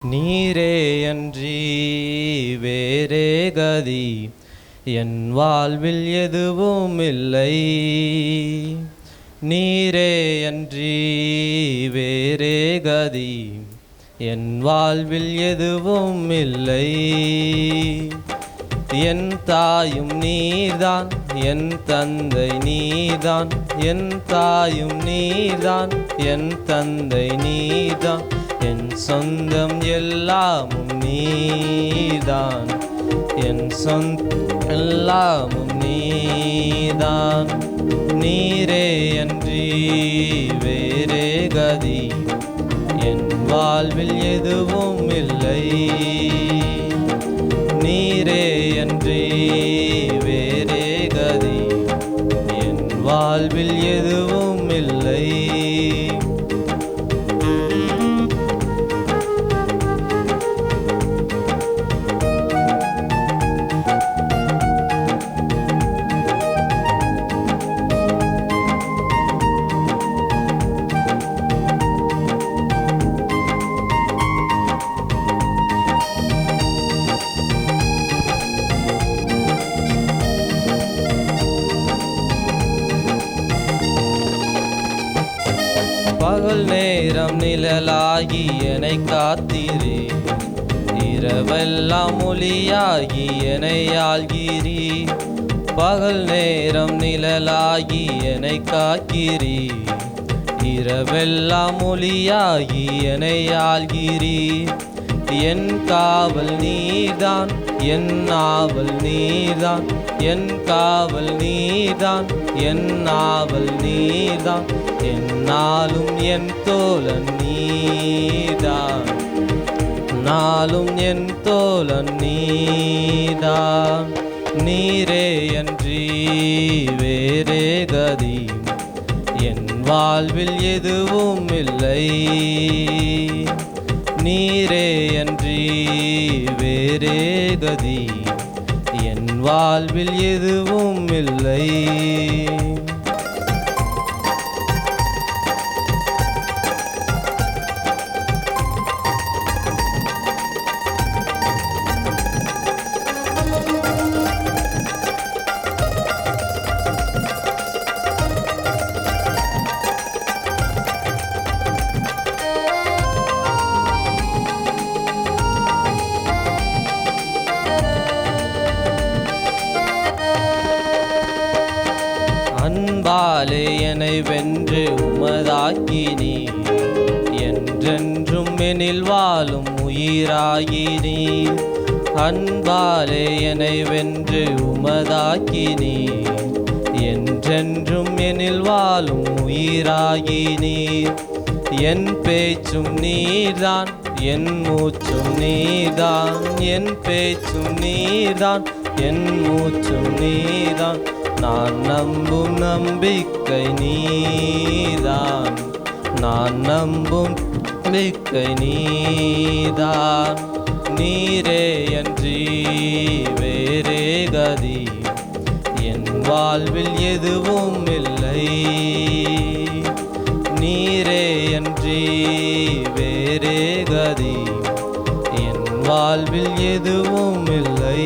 நீரே அன்றி வேறே கதி என் வாழ்வில் எதுவும் இல்லை. நீரே அன்றி வேறே கதி என் வாழ்வில் எதுவும் இல்லை. என் தாயும் நீர்தான், என் தந்தை நீர்தான். என் தாயும் நீர்தான், என் தந்தை நீர்தான். என் சொந்தம் எல்லாமும் நீர்தான், என் சொந்தம் எல்லாமும் நீர்தான். நீரே அன்றி வேறே கதி என் வாழ்வில் எதுவும் இல்லை. நீரே அன்றி வேறே கதி என் வாழ்வில் எதுவும் இல்லை. பகல் நேரம் நிழலாகி என்னை காத்தீரே, இரவெல்லாம் ஒளியாகி என்னை ஆள்கிறீ. பகல் நேரம் நிழலாகி என்னை காக்கிறீ, இரவெல்லாம் ஒளியாகி என்னை ஆள்கிறீ. என் காவல் நீர்தான், என் ஆவல் நீர்தான். என் காவல் நீர்தான், என் ஆவல் நீர்தான். என்னாலும் என் தோழன் நீர்தான், நாளும் என் தோழன் நீர்தான். நீரே அன்றி வேறே கதி என் வாழ்வில் எதுவும் இல்லை. நீரே அன்றி வேறே கதி என் வாழ்வில் எதுவும் இல்லை. அன்பாலே என்னை வென்று உமதாக்கினீ, என்றென்றும் எனில் வாழும் உயிராகினீ. அன்பாலே என்னை வென்று உமதாக்கினீ, என்றென்றும் எனில் வாழும் உயிராகினீ. என் பேச்சும் நீர்தான், என் மூச்சும் நீர்தான். என் பேச்சும் நீர்தான், என் மூச்சும் நீர்தான். நான் நம்பும் நம்பிக்கை நீதான், நான் நம்பும் நம்பிக்கை நீதான். நீரே அன்றி வேறே கதி என் வாழ்வில் எதுவும் இல்லை. நீரே அன்றி வேறே கதி என் வாழ்வில் எதுவும் இல்லை.